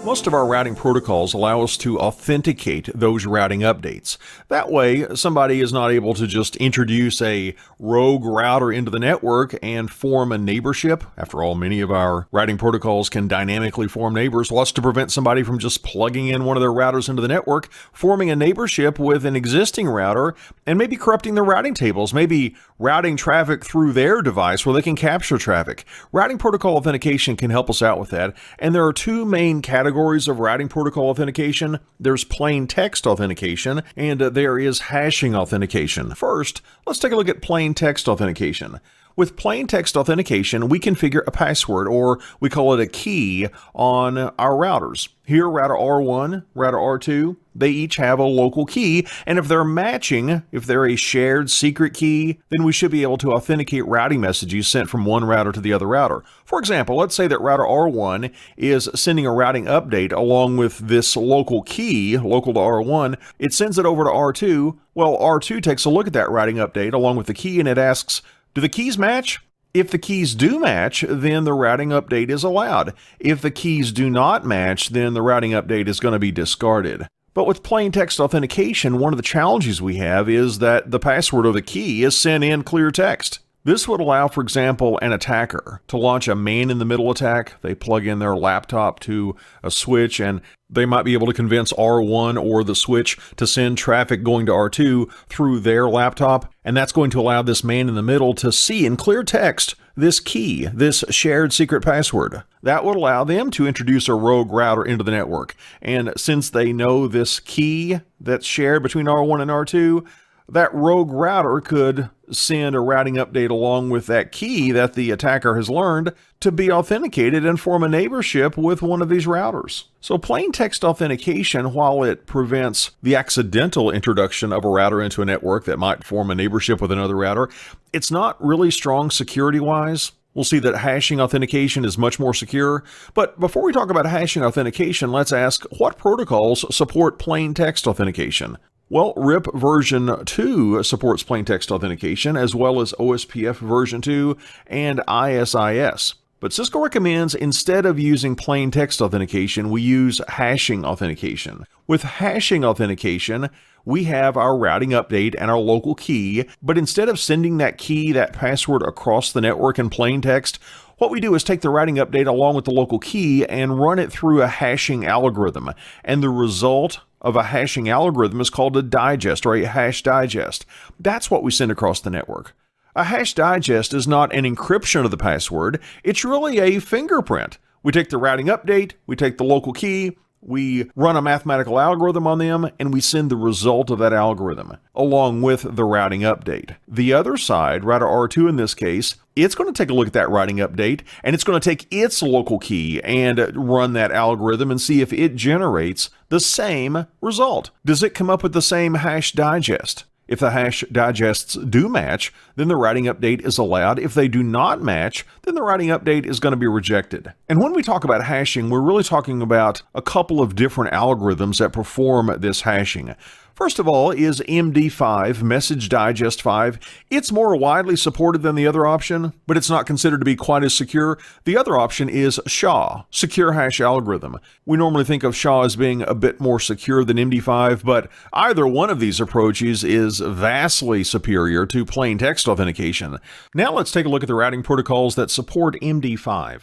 Most of our routing protocols allow us to authenticate those routing updates. That way, somebody is not able to just introduce a rogue router into the network and form a neighborship. After all, many of our routing protocols can dynamically form neighbors. Well, that's to prevent somebody from just plugging in one of their routers into the network, forming a neighborship with an existing router, and maybe corrupting the routing tables, maybe routing traffic through their device where they can capture traffic. Routing protocol authentication can help us out with that, and there are two main categories of routing protocol authentication. There's plain text authentication, and there is hashing authentication. First, let's take a look at plain text authentication. With plain text authentication, we configure a password, or we call it a key, on our routers. Here, router R1, router R2, they each have a local key, and if they're matching, if they're a shared secret key, then we should be able to authenticate routing messages sent from one router to the other router. For example, let's say that router R1 is sending a routing update along with this local key, local to R1. It sends it over to R2. Well, R2 takes a look at that routing update along with the key, and it asks, do the keys match? If the keys do match, then the routing update is allowed. If the keys do not match, then the routing update is going to be discarded. But with plain text authentication, one of the challenges we have is that the password or the key is sent in clear text. This would allow, for example, an attacker to launch a man-in-the-middle attack. They plug in their laptop to a switch, and they might be able to convince R1 or the switch to send traffic going to R2 through their laptop, and that's going to allow this man-in-the-middle to see in clear text this key, this shared secret password. That would allow them to introduce a rogue router into the network, and since they know this key that's shared between R1 and R2, that rogue router could send a routing update along with that key that the attacker has learned to be authenticated and form a neighborship with one of these routers. So plain text authentication, while it prevents the accidental introduction of a router into a network that might form a neighborship with another router, it's not really strong security-wise. We'll see that hashing authentication is much more secure. But before we talk about hashing authentication, let's ask, what protocols support plain text authentication? Well, RIP version 2 supports plain text authentication, as well as OSPF version 2 and ISIS. But Cisco recommends, instead of using plain text authentication, we use hashing authentication. With hashing authentication, we have our routing update and our local key, but instead of sending that key, that password across the network in plain text, what we do is take the routing update along with the local key and run it through a hashing algorithm. And the result of a hashing algorithm is called a digest, or a hash digest. That's what we send across the network. A hash digest is not an encryption of the password, it's really a fingerprint. We take the routing update, we take the local key, we run a mathematical algorithm on them, and we send the result of that algorithm, along with the routing update. The other side, router R2 in this case, it's going to take a look at that routing update, and it's going to take its local key and run that algorithm and see if it generates the same result. Does it come up with the same hash digest? If the hash digests do match, then the routing update is allowed. If they do not match, then the routing update is going to be rejected. And when we talk about hashing, we're really talking about a couple of different algorithms that perform this hashing. First of all is MD5, Message Digest 5. It's more widely supported than the other option, but it's not considered to be quite as secure. The other option is SHA, Secure Hash Algorithm. We normally think of SHA as being a bit more secure than MD5, but either one of these approaches is vastly superior to plain text authentication. Now let's take a look at the routing protocols that support MD5.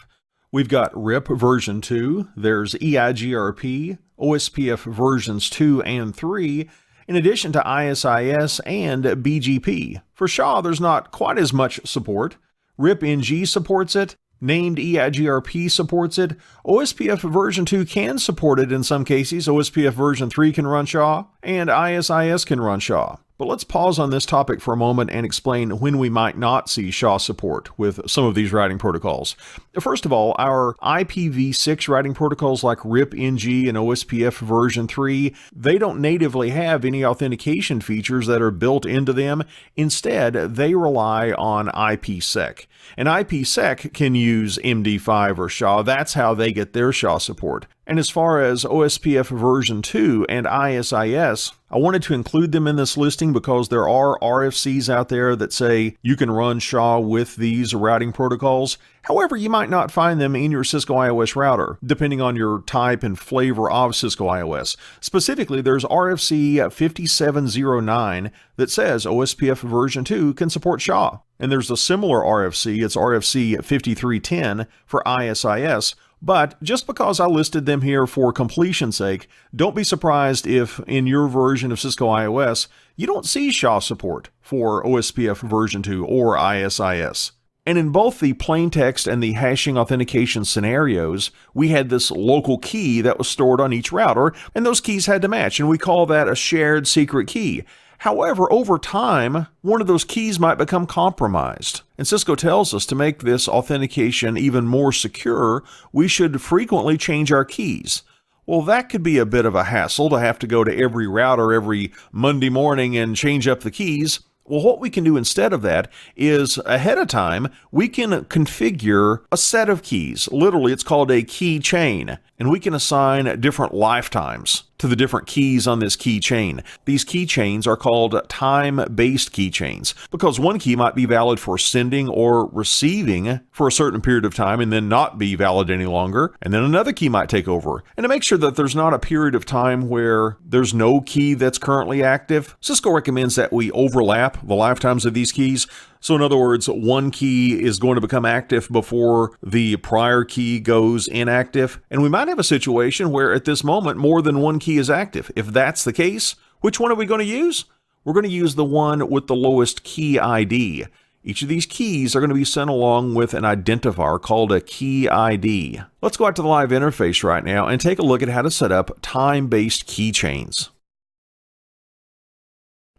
We've got RIP version 2, there's EIGRP, OSPF versions 2 and 3, in addition to ISIS and BGP. For SHA, there's not quite as much support. RIP-NG supports it, named EIGRP supports it, OSPF version 2 can support it in some cases, OSPF version 3 can run SHA, and ISIS can run SHA. But let's pause on this topic for a moment and explain when we might not see SHA support with some of these routing protocols. First of all, our IPv6 routing protocols like RIP-NG and OSPF version 3, they don't natively have any authentication features that are built into them. Instead, they rely on IPsec. And IPsec can use MD5 or SHA. That's how they get their SHA support. And as far as OSPF version 2 and ISIS, I wanted to include them in this listing because there are RFCs out there that say you can run SHA with these routing protocols. However, you might not find them in your Cisco IOS router, depending on your type and flavor of Cisco IOS. Specifically, there's RFC 5709 that says OSPF version 2 can support SHA. And there's a similar RFC, it's RFC 5310 for ISIS. But just because I listed them here for completion's sake, don't be surprised if in your version of Cisco IOS, you don't see SHA support for OSPF version 2 or ISIS. And in both the plaintext and the hashing authentication scenarios, we had this local key that was stored on each router, and those keys had to match, and we call that a shared secret key. However, over time, one of those keys might become compromised. And Cisco tells us to make this authentication even more secure, we should frequently change our keys. Well, that could be a bit of a hassle to have to go to every router every Monday morning and change up the keys. Well, what we can do instead of that is ahead of time, we can configure a set of keys. Literally, it's called a key chain, and we can assign different lifetimes to the different keys on this key chain. These keychains are called time-based keychains because one key might be valid for sending or receiving for a certain period of time and then not be valid any longer, and then another key might take over. And to make sure that there's not a period of time where there's no key that's currently active, Cisco recommends that we overlap the lifetimes of these keys. So in other words, one key is going to become active before the prior key goes inactive. And we might have a situation where at this moment, more than one key is active. If that's the case, which one are we going to use? We're going to use the one with the lowest key ID. Each of these keys are going to be sent along with an identifier called a key ID. Let's go out to the live interface right now and take a look at how to set up time-based keychains.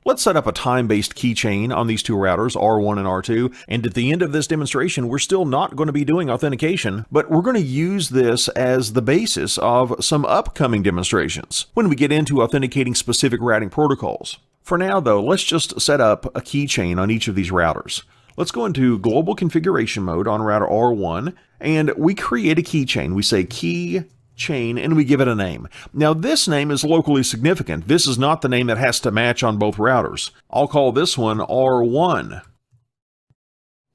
Let's set up a time-based keychain on these two routers, R1 and R2, and at the end of this demonstration, we're still not going to be doing authentication, but we're going to use this as the basis of some upcoming demonstrations when we get into authenticating specific routing protocols. For now, though, let's just set up a keychain on each of these routers. Let's go into global configuration mode on router R1, and we create a keychain. We say key chain and we give it a name. Now this name is locally significant. This is not the name that has to match on both routers. I'll call this one R1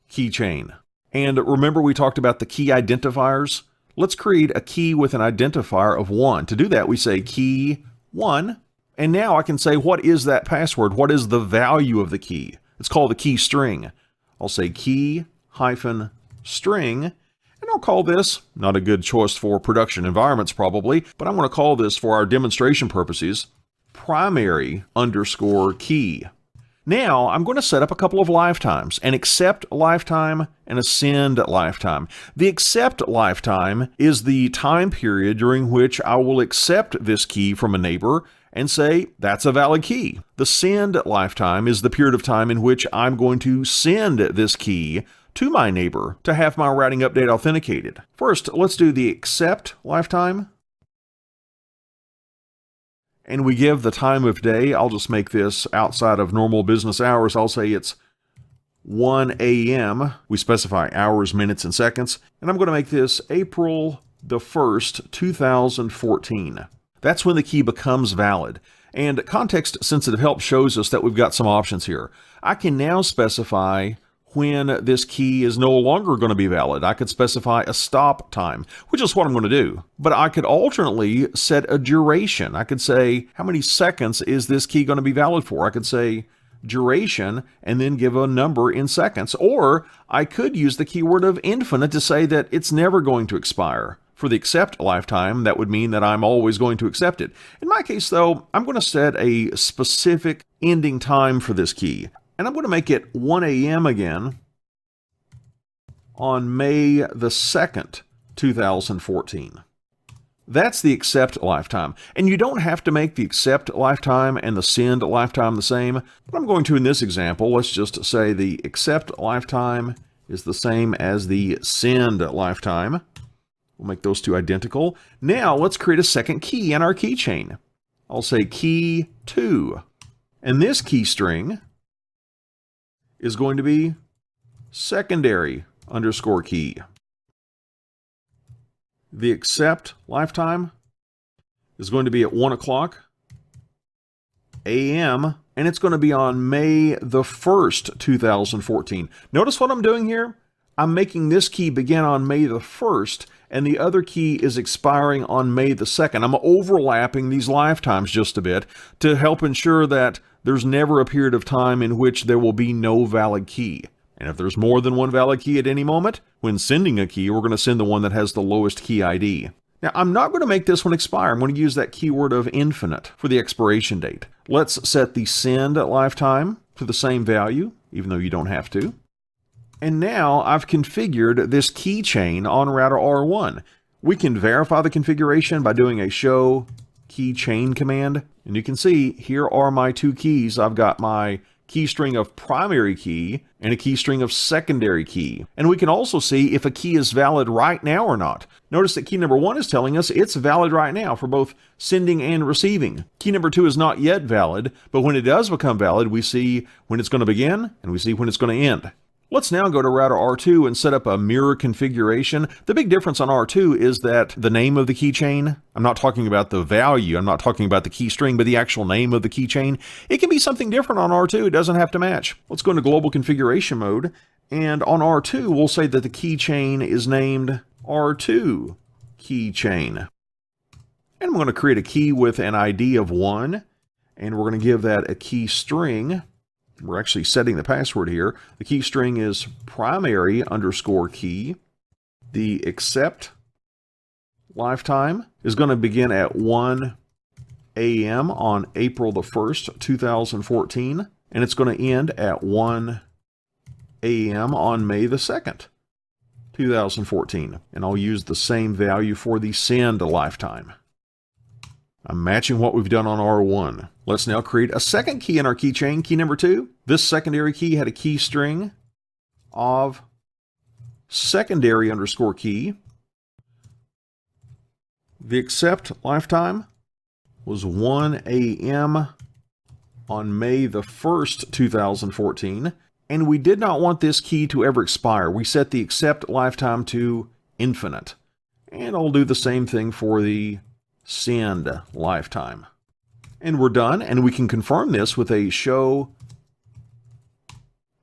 keychain. And remember we talked about the key identifiers? Let's create a key with an identifier of 1. To do that we say key 1, and now I can say what is that password? What is the value of the key? It's called a key string. I'll say key hyphen string. And I'll call this, not a good choice for production environments probably, but I'm going to call this for our demonstration purposes, primary underscore key. Now I'm going to set up a couple of lifetimes, an accept lifetime and a send lifetime. The accept lifetime is the time period during which I will accept this key from a neighbor and say, that's a valid key. The send lifetime is the period of time in which I'm going to send this key to my neighbor to have my routing update authenticated. First, let's do the accept lifetime. And we give the time of day. I'll just make this outside of normal business hours. I'll say it's 1 a.m. We specify hours, minutes, and seconds. And I'm going to make this April the 1st, 2014. That's when the key becomes valid. And context-sensitive help shows us that we've got some options here. I can now specify when this key is no longer going to be valid. I could specify a stop time, which is what I'm going to do. But I could alternately set a duration. I could say, how many seconds is this key going to be valid for? I could say duration and then give a number in seconds. Or I could use the keyword of infinite to say that it's never going to expire. For the accept lifetime, that would mean that I'm always going to accept it. In my case, though, I'm going to set a specific ending time for this key. And I'm going to make it 1 a.m. again on May the 2nd, 2014. That's the accept lifetime. And you don't have to make the accept lifetime and the send lifetime the same. But I'm going to, in this example, let's just say the accept lifetime is the same as the send lifetime. We'll make those two identical. Now let's create a second key in our keychain. I'll say key 2. And this key string is going to be secondary underscore key. The accept lifetime is going to be at 1 o'clock a.m., and it's going to be on May the 1st, 2014. Notice what I'm doing here? I'm making this key begin on May the 1st, and the other key is expiring on May the 2nd. I'm overlapping these lifetimes just a bit to help ensure that there's never a period of time in which there will be no valid key. And if there's more than one valid key at any moment, when sending a key, we're going to send the one that has the lowest key ID. Now, I'm not going to make this one expire. I'm going to use that keyword of infinite for the expiration date. Let's set the send lifetime to the same value, even though you don't have to. And now I've configured this keychain on router R1. We can verify the configuration by doing a show keychain command. And you can see here are my two keys. I've got my key string of primary key and a key string of secondary key. And we can also see if a key is valid right now or not. Notice that key number 1 is telling us it's valid right now for both sending and receiving. Key number 2 is not yet valid, but when it does become valid, we see when it's going to begin and we see when it's going to end. Let's now go to router R2 and set up a mirror configuration. The big difference on R2 is that the name of the keychain, I'm not talking about the value, I'm not talking about the key string, but the actual name of the keychain, it can be something different on R2. It doesn't have to match. Let's go into global configuration mode, and on R2, we'll say that the keychain is named R2 keychain. And I'm going to create a key with an ID of 1, and we're going to give that a key string. We're actually setting the password here. The key string is primary underscore key. The accept lifetime is going to begin at 1 a.m. on April the 1st, 2014, and it's going to end at 1 a.m. on May the 2nd, 2014. And I'll use the same value for the send lifetime. I'm matching what we've done on R1. Let's now create a second key in our keychain, key number 2. This secondary key had a key string of secondary underscore key. The accept lifetime was 1 a.m. on May the 1st, 2014. And we did not want this key to ever expire. We set the accept lifetime to infinite. And I'll do the same thing for the send lifetime. And we're done, and we can confirm this with a show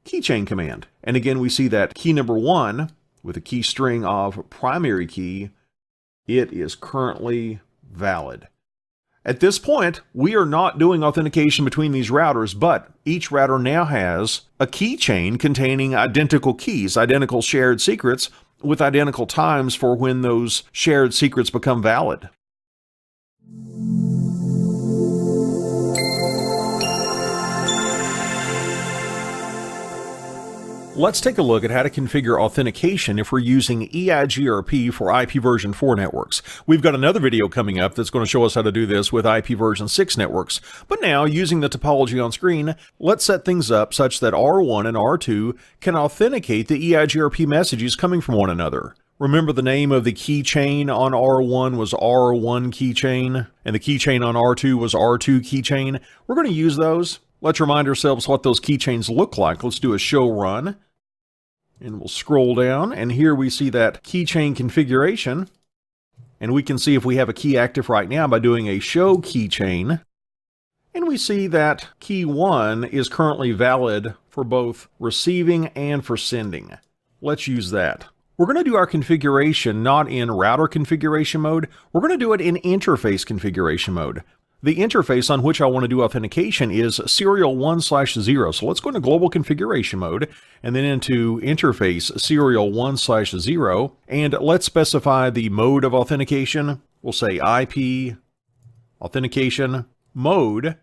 keychain command. And again, we see that key number 1 with a key string of primary key, it is currently valid. At this point, we are not doing authentication between these routers, but each router now has a keychain containing identical keys, identical shared secrets, with identical times for when those shared secrets become valid. Let's take a look at how to configure authentication if we're using EIGRP for IP version 4 networks. We've got another video coming up that's going to show us how to do this with IP version 6 networks. But now, using the topology on screen, let's set things up such that R1 and R2 can authenticate the EIGRP messages coming from one another. Remember, the name of the keychain on R1 was R1 keychain, and the keychain on R2 was R2 keychain. We're going to use those. Let's remind ourselves what those keychains look like. Let's do a show run, and we'll scroll down, and here we see that keychain configuration, and we can see if we have a key active right now by doing a show keychain, and we see that key 1 is currently valid for both receiving and for sending. Let's use that. We're going to do our configuration not in router configuration mode. We're going to do it in interface configuration mode. The interface on which I want to do authentication is serial 1/0. So let's go into global configuration mode and then into interface serial 1/0. And let's specify the mode of authentication. We'll say IP authentication mode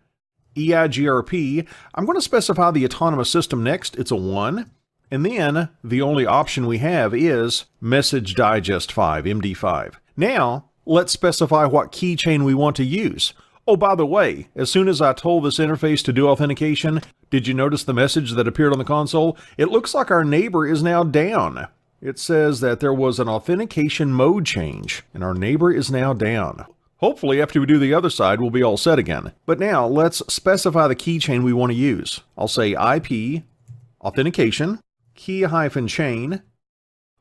EIGRP. I'm going to specify the autonomous system next. It's a 1. And then the only option we have is Message Digest 5, MD5. Now, let's specify what keychain we want to use. Oh, by the way, as soon as I told this interface to do authentication, did you notice the message that appeared on the console? It looks like our neighbor is now down. It says that there was an authentication mode change, and our neighbor is now down. Hopefully, after we do the other side, we'll be all set again. But now, let's specify the keychain we want to use. I'll say IP authentication key-chain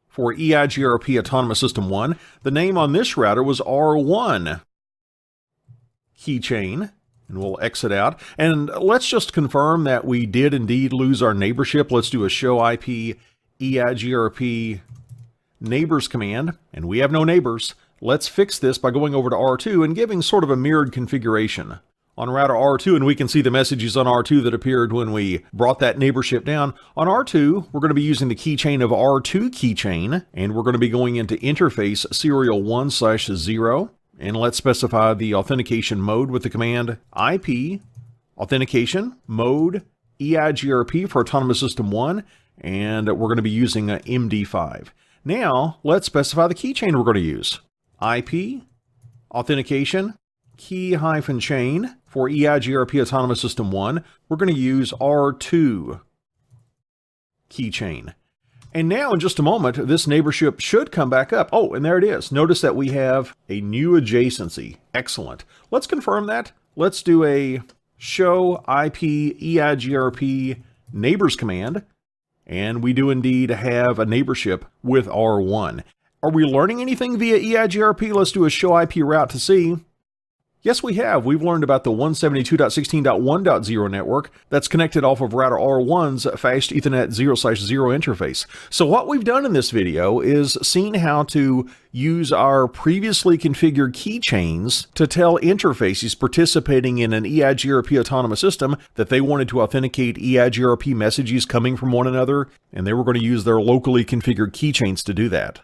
for EIGRP Autonomous System 1. The name on this router was R1. keychain, and we'll exit out. And let's just confirm that we did indeed lose our neighborship. Let's do a show IP EIGRP neighbors command, and we have no neighbors. Let's fix this by going over to R2 and giving sort of a mirrored configuration on router R2, and we can see the messages on R2 that appeared when we brought that neighborship down. On R2, we're going to be using the keychain of R2 keychain, and we're going to be going into interface serial 1/0, and let's specify the authentication mode with the command IP authentication mode EIGRP for autonomous system 1, and we're going to be using MD5. Now, let's specify the keychain we're going to use. IP authentication key-chain for EIGRP autonomous system 1. We're going to use R2 keychain. And now in just a moment, this neighborship should come back up. Oh, and there it is. Notice that we have a new adjacency. Excellent. Let's confirm that. Let's do a show IP EIGRP neighbors command. And we do indeed have a neighborship with R1. Are we learning anything via EIGRP? Let's do a show IP route to see. Yes, we have. We've learned about the 172.16.1.0 network that's connected off of router R1's fast Ethernet 0/0 interface. So what we've done in this video is seen how to use our previously configured keychains to tell interfaces participating in an EIGRP autonomous system that they wanted to authenticate EIGRP messages coming from one another, and they were going to use their locally configured keychains to do that.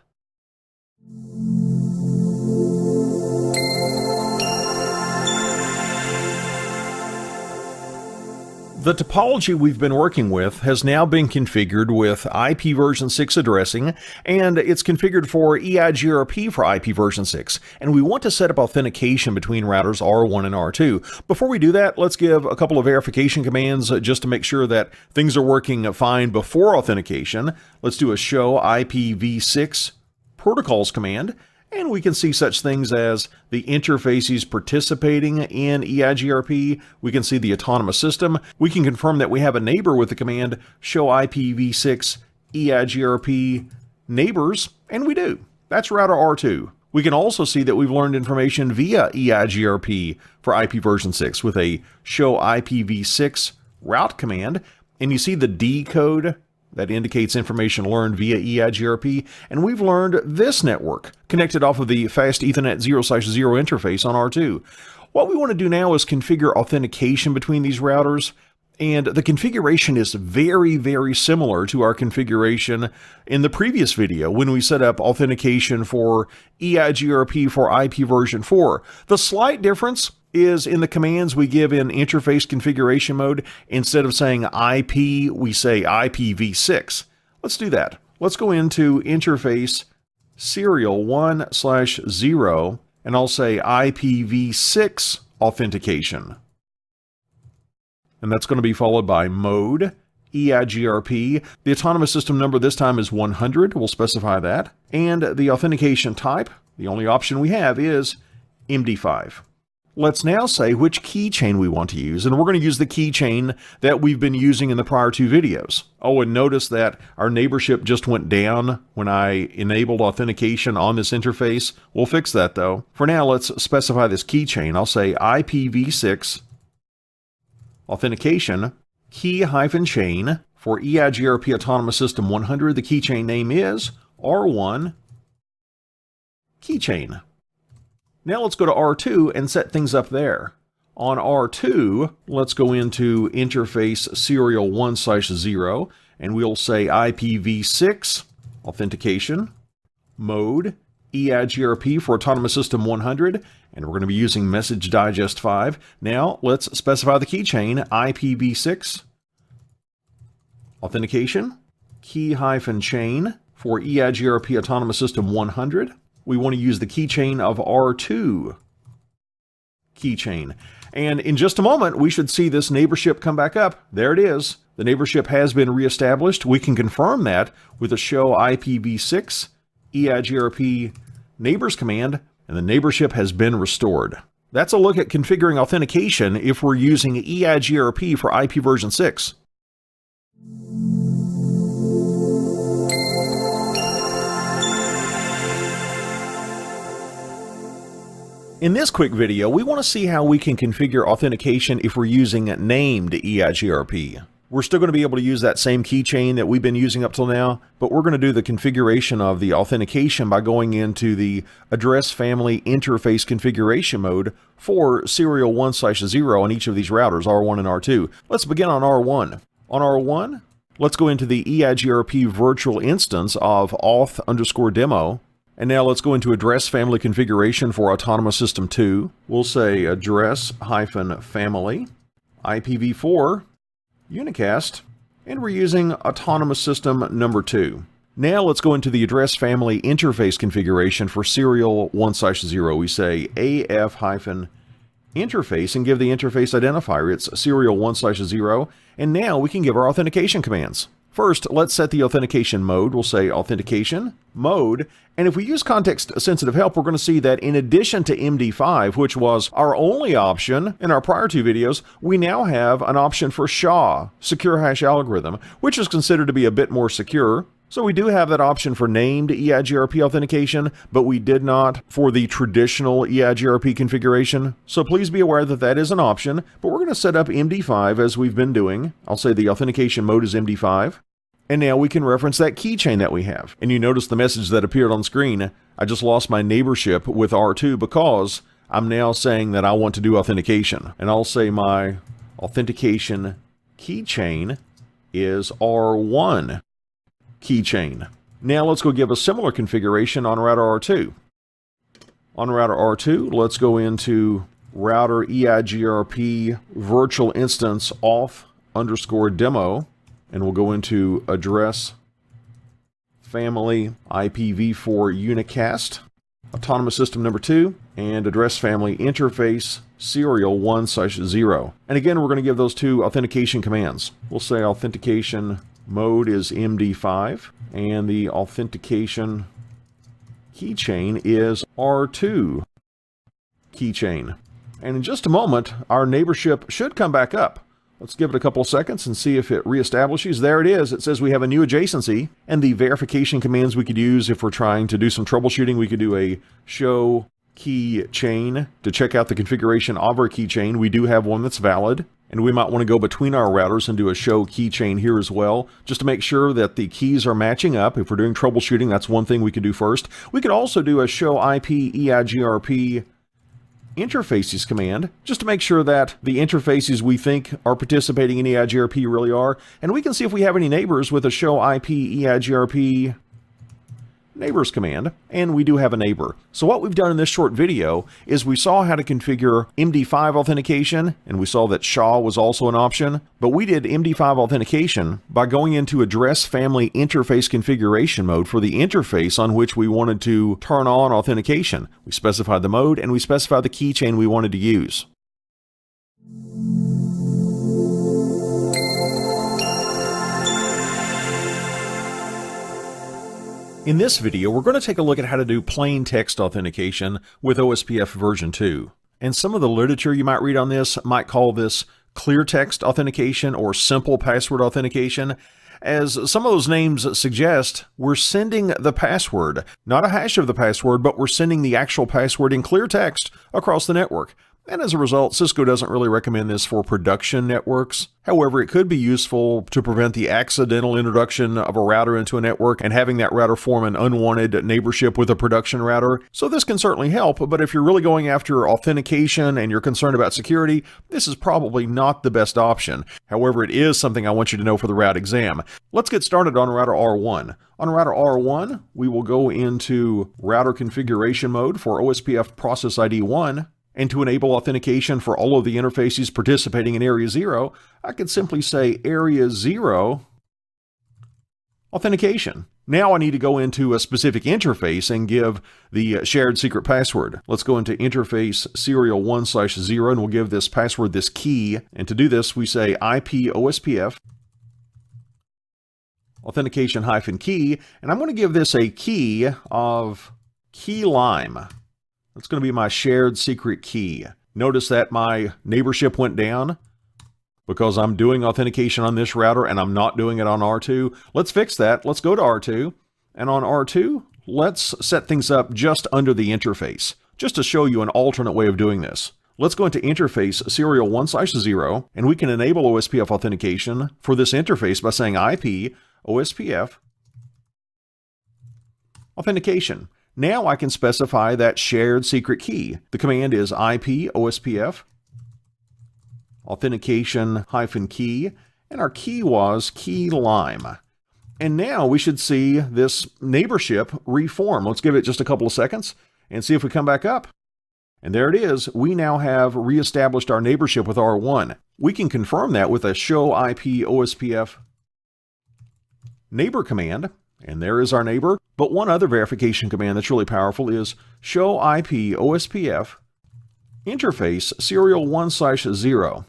The topology we've been working with has now been configured with IP version 6 addressing, and it's configured for EIGRP for IP version 6. And we want to set up authentication between routers R1 and R2. Before we do that, let's give a couple of verification commands just to make sure that things are working fine before authentication. Let's do a show IPv6 protocols command. And we can see such things as the interfaces participating in EIGRP. We can see the autonomous system. We can confirm that we have a neighbor with the command show IPv6 EIGRP neighbors, and we do. That's router R2. We can also see that we've learned information via EIGRP for IP version 6 with a show IPv6 route command. And you see the D code that indicates information learned via EIGRP, and we've learned this network connected off of the fast Ethernet 0/0 interface on R2. What we want to do now is configure authentication between these routers, and the configuration is very, very similar to our configuration in the previous video when we set up authentication for EIGRP for IP version 4. The slight difference is in the commands we give in interface configuration mode. Instead of saying IP, we say IPv6. Let's do that. Let's go into interface serial 1/0, and I'll say IPv6 authentication. And that's going to be followed by mode EIGRP. The autonomous system number this time is 100. We'll specify that. And the authentication type, the only option we have is MD5. Let's now say which keychain we want to use, and we're going to use the keychain that we've been using in the prior two videos. Oh, and notice that our neighborship just went down when I enabled authentication on this interface. We'll fix that though. For now, let's specify this keychain. I'll say IPv6 authentication key-chain for EIGRP autonomous system 100. The keychain name is R1 keychain. Now let's go to R2 and set things up there. On R2, let's go into interface serial 1/0, and we'll say IPv6 authentication mode EIGRP for autonomous system 100, and we're going to be using message digest 5. Now let's specify the keychain IPv6 authentication key-chain for EIGRP autonomous system 100. We want to use the keychain of R2 keychain. And in just a moment, we should see this neighborship come back up. There it is. The neighborship has been reestablished. We can confirm that with a show IPv6 EIGRP neighbors command, and the neighborship has been restored. That's a look at configuring authentication if we're using EIGRP for IP version 6. In this quick video, we want to see how we can configure authentication if we're using named EIGRP. We're still going to be able to use that same keychain that we've been using up till now, but we're going to do the configuration of the authentication by going into the address family interface configuration mode for serial 1/0 on each of these routers, R1 and R2. Let's begin on R1. On R1, let's go into the EIGRP virtual instance of auth_demo. And now let's go into address family configuration for Autonomous System 2. We'll say address-family, IPv4, unicast, and we're using Autonomous System number 2. Now let's go into the address family interface configuration for serial 1/0. We say AF-interface and give the interface identifier. It's serial 1/0. And now we can give our authentication commands. First, let's set the authentication mode. We'll say authentication mode. And if we use context-sensitive help, we're going to see that in addition to MD5, which was our only option in our prior two videos, we now have an option for SHA, Secure Hash Algorithm, which is considered to be a bit more secure. So we do have that option for named EIGRP authentication, but we did not for the traditional EIGRP configuration. So please be aware that that is an option, but we're going to set up MD5 as we've been doing. I'll say the authentication mode is MD5. And now we can reference that keychain that we have. And you notice the message that appeared on screen. I just lost my neighborship with R2 because I'm now saying that I want to do authentication. And I'll say my authentication keychain is R1 keychain. Now let's go give a similar configuration on router R2. On router R2, let's go into router EIGRP virtual instance auth_demo. And we'll go into address family IPv4 unicast, Autonomous System number 2, and address family interface serial 1/0. And again, we're going to give those two authentication commands. We'll say authentication mode is MD5, and the authentication keychain is R2 keychain. And in just a moment, our neighborship should come back up. Let's give it a couple of seconds and see if it reestablishes. There it is. It says we have a new adjacency, and the verification commands we could use if we're trying to do some troubleshooting. We could do a show keychain to check out the configuration of our keychain. We do have one that's valid, and we might want to go between our routers and do a show keychain here as well, just to make sure that the keys are matching up. If we're doing troubleshooting, that's one thing we could do first. We could also do a show IP EIGRP interfaces command, just to make sure that the interfaces we think are participating in EIGRP really are. And we can see if we have any neighbors with a show IP EIGRP neighbors command, and we do have a neighbor. So what we've done in this short video is we saw how to configure MD5 authentication, and we saw that SHA was also an option, but we did MD5 authentication by going into address family interface configuration mode for the interface on which we wanted to turn on authentication. We specified the mode, and we specified the keychain we wanted to use. In this video, we're going to take a look at how to do plain text authentication with OSPF version 2. And some of the literature you might read on this might call this clear text authentication or simple password authentication. As some of those names suggest, we're sending the password, not a hash of the password, but we're sending the actual password in clear text across the network. And as a result, Cisco doesn't really recommend this for production networks. However, it could be useful to prevent the accidental introduction of a router into a network and having that router form an unwanted neighborship with a production router. So this can certainly help, but if you're really going after authentication and you're concerned about security, this is probably not the best option. However, it is something I want you to know for the route exam. Let's get started on router R1. On router R1, we will go into router configuration mode for OSPF process ID 1. And to enable authentication for all of the interfaces participating in Area 0, I could simply say Area 0 authentication. Now I need to go into a specific interface and give the shared secret password. Let's go into interface serial 1/0 and we'll give this password this key. And to do this, we say IP OSPF authentication-key, and I'm going to give this a key of keylime. That's going to be my shared secret key. Notice that my neighborship went down because I'm doing authentication on this router and I'm not doing it on R2. Let's fix that. Let's go to R2. And on R2, let's set things up just under the interface. just to show you an alternate way of doing this. Let's go into interface serial 1/0, and we can enable OSPF authentication for this interface by saying IP OSPF authentication. Now I can specify that shared secret key. The command is IP OSPF authentication-key, and our key was key lime. And now we should see this neighborship reform. Let's give it just a couple of seconds and see if we come back up. And there it is. We now have reestablished our neighborship with R1. We can confirm that with a show IP OSPF neighbor command. And there is our neighbor. But one other verification command that's really powerful is show IP OSPF interface serial 1/0.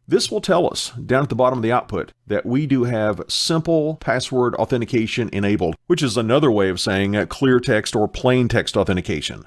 This will tell us down at the bottom of the output that we do have simple password authentication enabled, which is another way of saying clear text or plain text authentication.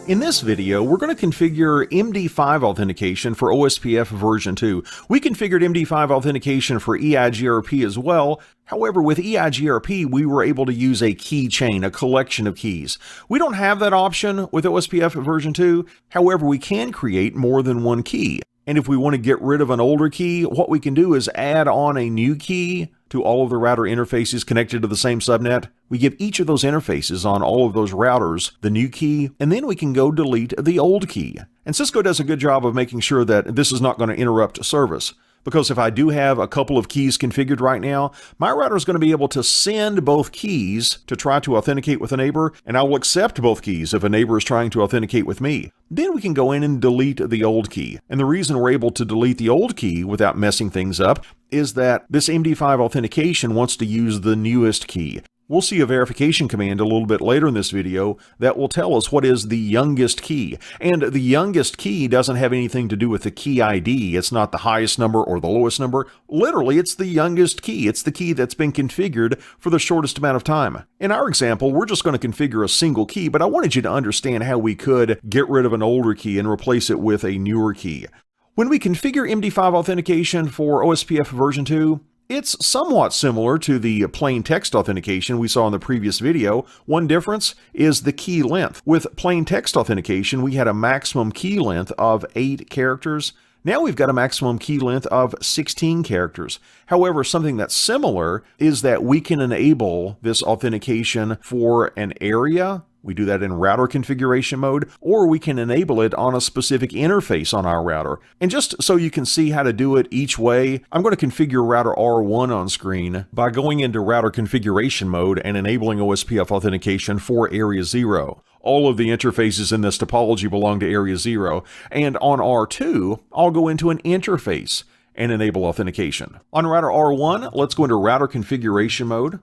In this video, we're going to configure MD5 authentication for OSPF version 2. We configured MD5 authentication for EIGRP as well. However, with EIGRP, we were able to use a key chain, a collection of keys. We don't have that option with OSPF version 2. However, we can create more than one key. And if we want to get rid of an older key, what we can do is add on a new key to all of the router interfaces connected to the same subnet. We give each of those interfaces on all of those routers the new key, and then we can go delete the old key. And Cisco does a good job of making sure that this is not going to interrupt service. Because if I do have a couple of keys configured right now, my router is going to be able to send both keys to try to authenticate with a neighbor, and I will accept both keys if a neighbor is trying to authenticate with me. Then we can go in and delete the old key. And the reason we're able to delete the old key without messing things up is that this MD5 authentication wants to use the newest key. We'll see a verification command a little bit later in this video that will tell us what is the youngest key. And the youngest key doesn't have anything to do with the key ID. It's not the highest number or the lowest number. Literally, it's the youngest key. It's the key that's been configured for the shortest amount of time. In our example, we're just going to configure a single key, but I wanted you to understand how we could get rid of an older key and replace it with a newer key. When we configure MD5 authentication for OSPF version 2, it's somewhat similar to the plain text authentication we saw in the previous video. One difference is the key length. With plain text authentication, we had a maximum key length of 8 characters. Now we've got a maximum key length of 16 characters. However, something that's similar is that we can enable this authentication for an area. We do that in router configuration mode, or we can enable it on a specific interface on our router. And just so you can see how to do it each way, I'm going to configure router R1 on screen by going into router configuration mode and enabling OSPF authentication for area 0. All of the interfaces in this topology belong to area 0. And on R2, I'll go into an interface and enable authentication. On router R1, let's go into router configuration mode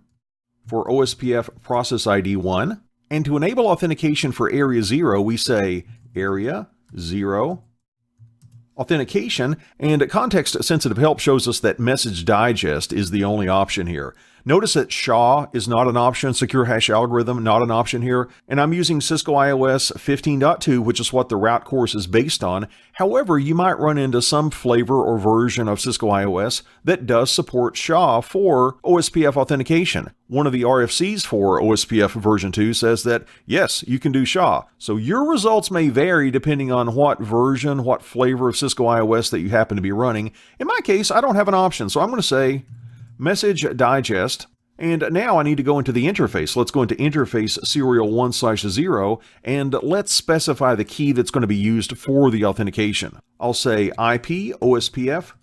for OSPF process ID 1. And to enable authentication for area 0, we say area 0 authentication, and context-sensitive help shows us that message digest is the only option here. Notice that SHA is not an option, secure hash algorithm, not an option here, and I'm using Cisco iOS 15.2, which is what the route course is based on. However, you might run into some flavor or version of Cisco iOS that does support SHA for OSPF authentication. One of the RFCs for OSPF version 2 says that, yes, you can do SHA. So your results may vary depending on what version, what flavor of Cisco iOS that you happen to be running. In my case, I don't have an option, so I'm going to say message digest, and now I need to go into the interface. Let's go into interface serial 1/0, and let's specify the key that's going to be used for the authentication. I'll say IP OSPF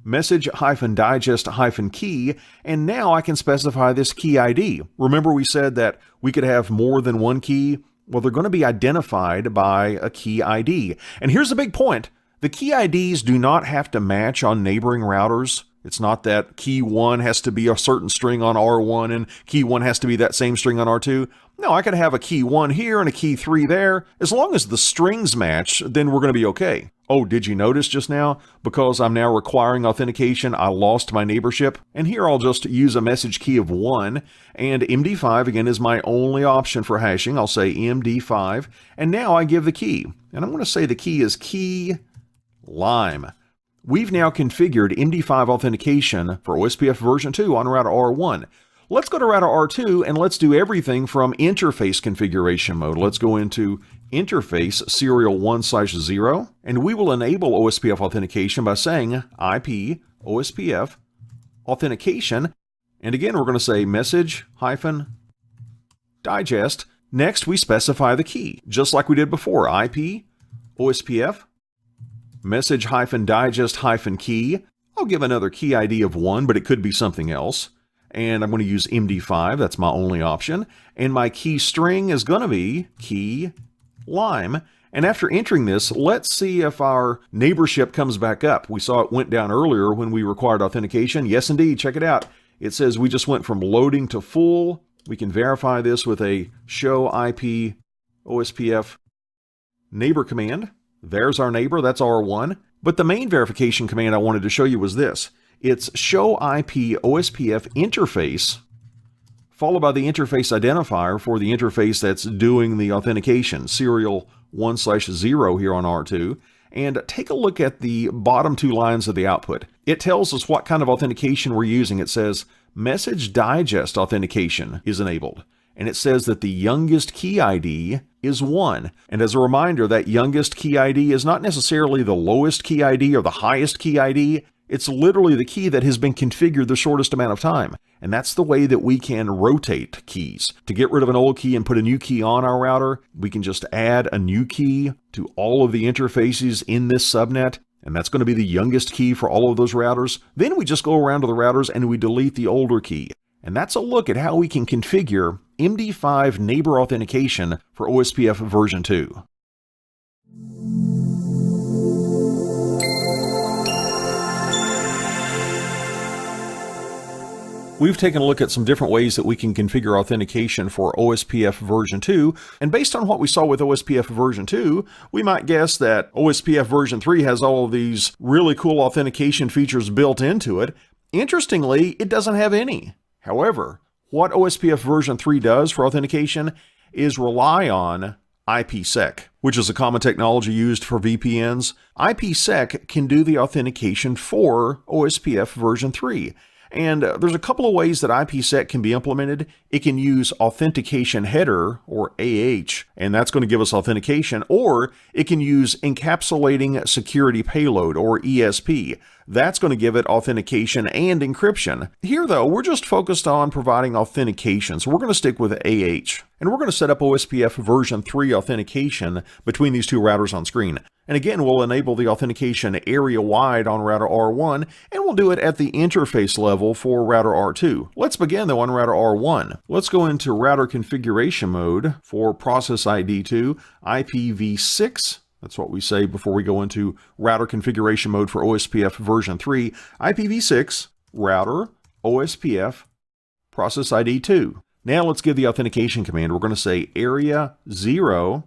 message-digest-key, and now I can specify this key ID. Remember we said that we could have more than one key? Well, they're going to be identified by a key ID. And here's the big point. The key IDs do not have to match on neighboring routers. It's not that key 1 has to be a certain string on R1 and key 1 has to be that same string on R2. No, I could have a key 1 here and a key 3 there. As long as the strings match, then we're going to be okay. Oh, did you notice just now? Because I'm now requiring authentication, I lost my neighborship. And here I'll just use a message key of 1. And MD5, again, is my only option for hashing. I'll say MD5. And now I give the key. And I'm going to say the key is key lime. we've now configured MD5 authentication for OSPF version 2 on router R1. Let's go to router R2 and let's do everything from interface configuration mode. Let's go into interface serial 1/0, and we will enable OSPF authentication by saying IP OSPF authentication. And again, we're going to say message-digest. Next, we specify the key, just like we did before. IP OSPF message-digest-key. I'll give another key ID of 1, but it could be something else. And I'm going to use MD5, that's my only option. And my key string is going to be key lime. And after entering this, let's see if our neighborship comes back up. We saw it went down earlier when we required authentication. Yes, indeed, check it out. It says we just went from loading to full. We can verify this with a show IP OSPF neighbor command. There's our neighbor, that's R1. But the main verification command I wanted to show you was this. It's show IP OSPF interface, followed by the interface identifier for the interface that's doing the authentication, serial 1/0 here on R2. And take a look at the bottom two lines of the output. It tells us what kind of authentication we're using. It says message digest authentication is enabled. And it says that the youngest key ID is 1. And as a reminder, that youngest key ID is not necessarily the lowest key ID or the highest key ID. It's literally the key that has been configured the shortest amount of time. And that's the way that we can rotate keys. To get rid of an old key and put a new key on our router, we can just add a new key to all of the interfaces in this subnet. And that's going to be the youngest key for all of those routers. Then we just go around to the routers and we delete the older key. And that's a look at how we can configure MD5 neighbor authentication for OSPF version 2. We've taken a look at some different ways that we can configure authentication for OSPF version 2, and based on what we saw with OSPF version 2, we might guess that OSPF version 3 has all of these really cool authentication features built into it. Interestingly, it doesn't have any. However, what OSPF version 3 does for authentication is rely on IPsec, which is a common technology used for VPNs. IPsec can do the authentication for OSPF version 3. And there's a couple of ways that IPsec can be implemented. It can use authentication header, or AH, and that's going to give us authentication, or it can use encapsulating security payload, or ESP. That's going to give it authentication and encryption. Here, though, we're just focused on providing authentication, so we're going to stick with AH. And we're going to set up OSPF version 3 authentication between these two routers on screen. And again, we'll enable the authentication area-wide on router R1, and we'll do it at the interface level for router R2. Let's begin, though, on router R1. Let's go into router configuration mode for process ID 2, IPv6. That's what we say before we go into router configuration mode for OSPF version 3. IPv6, router, OSPF, process ID 2. Now let's give the authentication command. We're going to say area 0,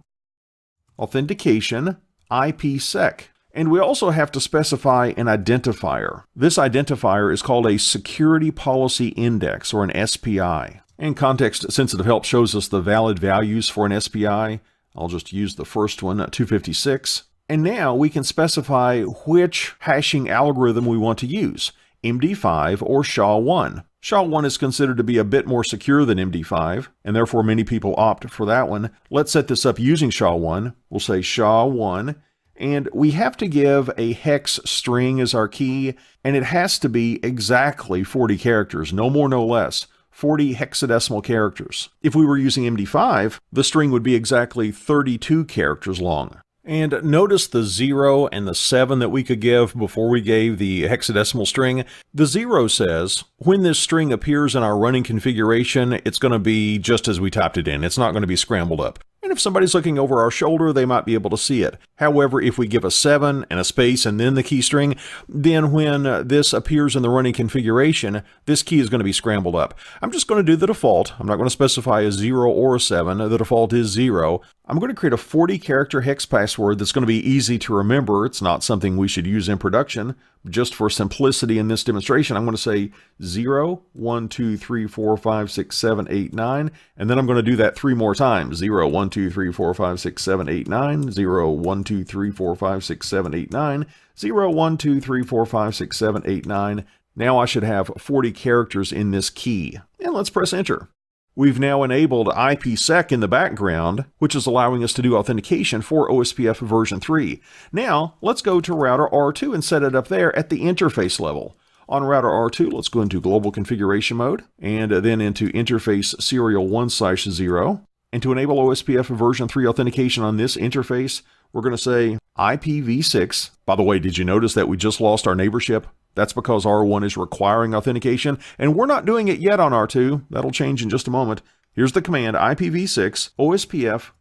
authentication, IPsec. And we also have to specify an identifier. This identifier is called a Security Policy Index, or an SPI. And context-sensitive help shows us the valid values for an SPI. I'll just use the first one, 256. And now we can specify which hashing algorithm we want to use, MD5 or SHA-1. SHA-1 is considered to be a bit more secure than MD5, and therefore many people opt for that one. Let's set this up using SHA-1. We'll say SHA-1, and we have to give a hex string as our key, and it has to be exactly 40 characters, no more, no less. 40 hexadecimal characters. If we were using MD5, the string would be exactly 32 characters long. And notice the 0 and the 7 that we could give before we gave the hexadecimal string. The 0 says, when this string appears in our running configuration, it's going to be just as we typed it in. It's not going to be scrambled up. And if somebody's looking over our shoulder, they might be able to see it. However, if we give a 7 and a space and then the key string, then when this appears in the running configuration, this key is going to be scrambled up. I'm just going to do the default. I'm not going to specify a 0 or a 7. The default is 0. I'm going to create a 40-character hex password that's going to be easy to remember. It's not something we should use in production, Just for simplicity in this demonstration, I'm going to say 0, 1, 2, 3, 4, 5, 6, 7, 8, 9, and then I'm going to do that 3 more times. 0, 1, 2, 3, 4, 5, 6, 7, 8, 9, 0, 1, 2, 3, 4, 5, 6, 7, 8, 9, 0, 1, 2, 3, 4, 5, 6, 7, 8, 9. Now I should have 40 characters in this key. And let's press enter. We've now enabled IPsec in the background, which is allowing us to do authentication for OSPF version 3. Now, let's go to router R2 and set it up there at the interface level. On router R2, let's go into global configuration mode, and then into interface serial 1/0. And to enable OSPF version 3 authentication on this interface, we're going to say IPv6. By the way, did you notice that we just lost our neighborship? That's because R1 is requiring authentication, and we're not doing it yet on R2. That'll change in just a moment. Here's the command, IPv6 OSPF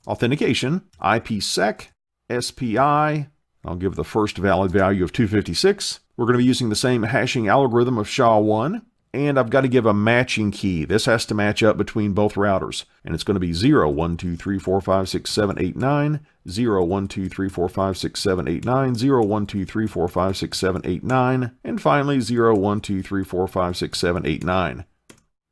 authentication, IPsec SPI. I'll give the first valid value of 256. We're going to be using the same hashing algorithm of SHA-1, and I've got to give a matching key. This has to match up between both routers, and it's going to be 0, 1, 2, 3, 4, 5, 6, 7, 8, 9, 0, 1, 2, 3, 4, 5, 6, 7, 8, 9, 0, 1, 2, 3, 4, 5, 6, 7, 8, 9, and finally 0, 1, 2, 3, 4, 5, 6, 7, 8, 9.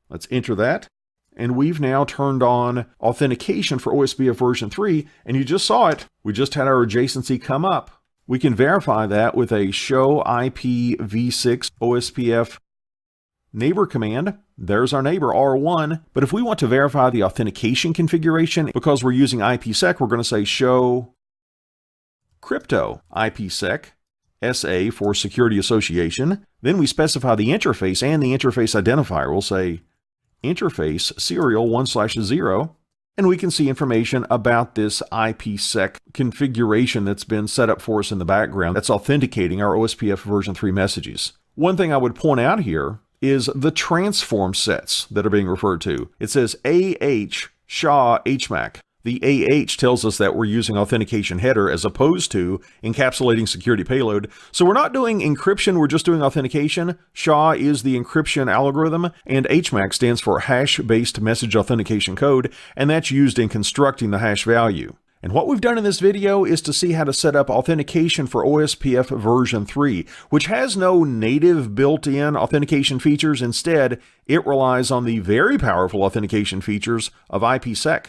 Let's enter that, and we've now turned on authentication for OSPF version 3, and you just saw it. We just had our adjacency come up. We can verify that with a show IPv6 OSPF neighbor command. There's our neighbor, R1. But if we want to verify the authentication configuration, because we're using IPsec, we're going to say show crypto IPsec SA for security association. Then we specify the interface and the interface identifier. We'll say interface serial 1/0. And we can see information about this IPsec configuration that's been set up for us in the background that's authenticating our OSPF version 3 messages. One thing I would point out here is the transform sets that are being referred to. It says AH SHA HMAC. The AH tells us that we're using authentication header as opposed to encapsulating security payload. So we're not doing encryption, we're just doing authentication. SHA is the encryption algorithm, and HMAC stands for hash-based message authentication code, and that's used in constructing the hash value. And what we've done in this video is to see how to set up authentication for OSPF version 3, which has no native built-in authentication features. Instead, it relies on the very powerful authentication features of IPsec.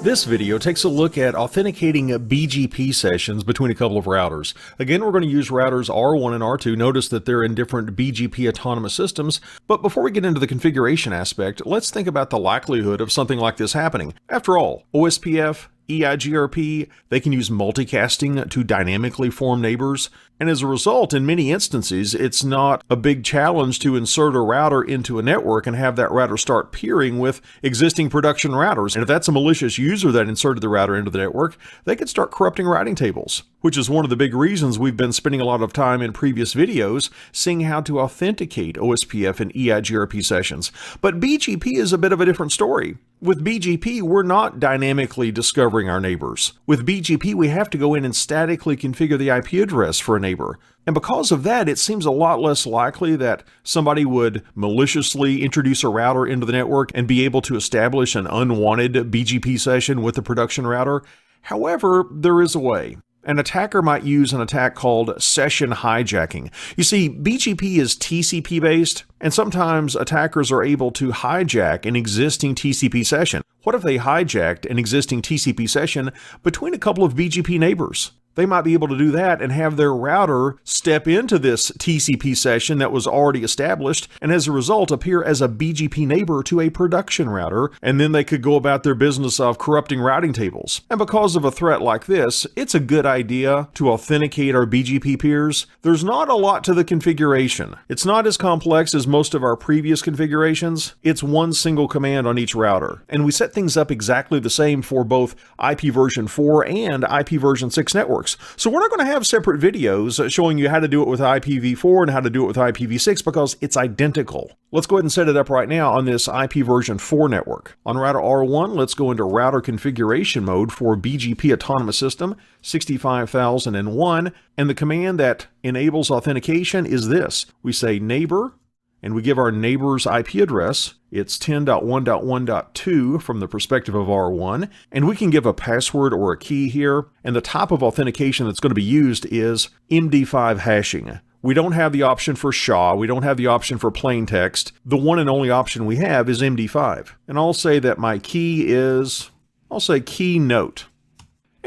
This video takes a look at authenticating BGP sessions between a couple of routers. Again, we're going to use routers R1 and R2. Notice that they're in different BGP autonomous systems. But before we get into the configuration aspect, let's think about the likelihood of something like this happening. After all, OSPF, EIGRP, they can use multicasting to dynamically form neighbors. And as a result, in many instances, it's not a big challenge to insert a router into a network and have that router start peering with existing production routers. And if that's a malicious user that inserted the router into the network, they could start corrupting routing tables, which is one of the big reasons we've been spending a lot of time in previous videos seeing how to authenticate OSPF and EIGRP sessions. But BGP is a bit of a different story. With BGP, we're not dynamically discovering our neighbors. With BGP, we have to go in and statically configure the IP address for a neighbor. And because of that, it seems a lot less likely that somebody would maliciously introduce a router into the network and be able to establish an unwanted BGP session with the production router. However, there is a way. An attacker might use an attack called session hijacking. You see, BGP is TCP based, and sometimes attackers are able to hijack an existing TCP session. What if they hijacked an existing TCP session between a couple of BGP neighbors? They might be able to do that and have their router step into this TCP session that was already established, and as a result appear as a BGP neighbor to a production router, and then they could go about their business of corrupting routing tables. And because of a threat like this, it's a good idea to authenticate our BGP peers. There's not a lot to the configuration. It's not as complex as most of our previous configurations. It's one single command on each router, and we set things up exactly the same for both IP version 4 and IP version 6 networks. So we're not going to have separate videos showing you how to do it with IPv4 and how to do it with IPv6 because it's identical. Let's go ahead and set it up right now on this IP version 4 network. On router R1, let's go into router configuration mode for BGP autonomous system 65001, and the command that enables authentication is this. We say neighbor and we give our neighbor's IP address. It's 10.1.1.2 from the perspective of R1, and we can give a password or a key here, and the type of authentication that's going to be used is MD5 hashing. We don't have the option for SHA, we don't have the option for plain text. The one and only option we have is MD5. And I'll say that my key is, I'll say key note.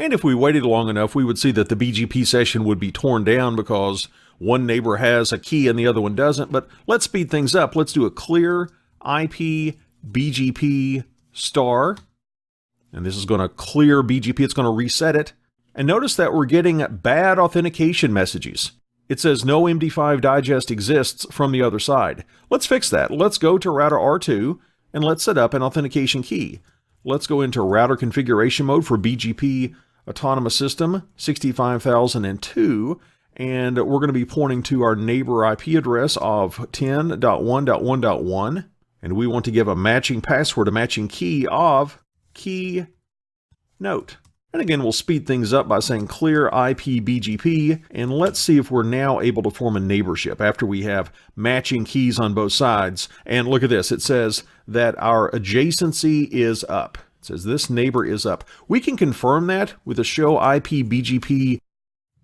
And if we waited long enough, we would see that the BGP session would be torn down because one neighbor has a key and the other one doesn't. But let's speed things up. Let's do a clear IP BGP star. And this is going to clear BGP. It's going to reset it. And notice that we're getting bad authentication messages. It says no MD5 digest exists from the other side. Let's fix that. Let's go to router R2 and let's set up an authentication key. Let's go into router configuration mode for BGP Autonomous System 65002, and we're going to be pointing to our neighbor IP address of 10.1.1.1, and we want to give a matching password, a matching key of key note. And again, we'll speed things up by saying clear IP BGP, and let's see if we're now able to form a neighborship after we have matching keys on both sides. And look at this, it says that our adjacency is up. It says this neighbor is up. We can confirm that with a show IP BGP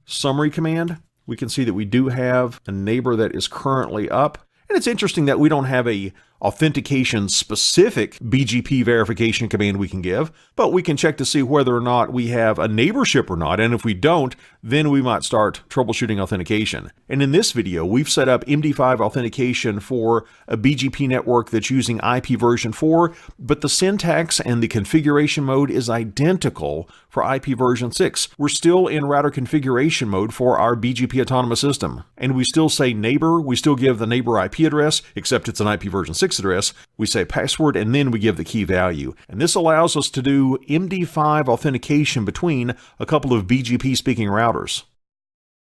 summary command. We can see that we do have a neighbor that is currently up. And it's interesting that we don't have a authentication specific BGP verification command we can give, but we can check to see whether or not we have a neighborship or not, and if we don't, then we might start troubleshooting authentication. And in this video, we've set up MD5 authentication for a BGP network that's using IP version 4, but the syntax and the configuration mode is identical for IP version 6. We're still in router configuration mode for our BGP autonomous system, and we still say neighbor, we still give the neighbor IP address, except it's an IP version 6 address, we say password, and then we give the key value. And this allows us to do MD5 authentication between a couple of BGP speaking routers.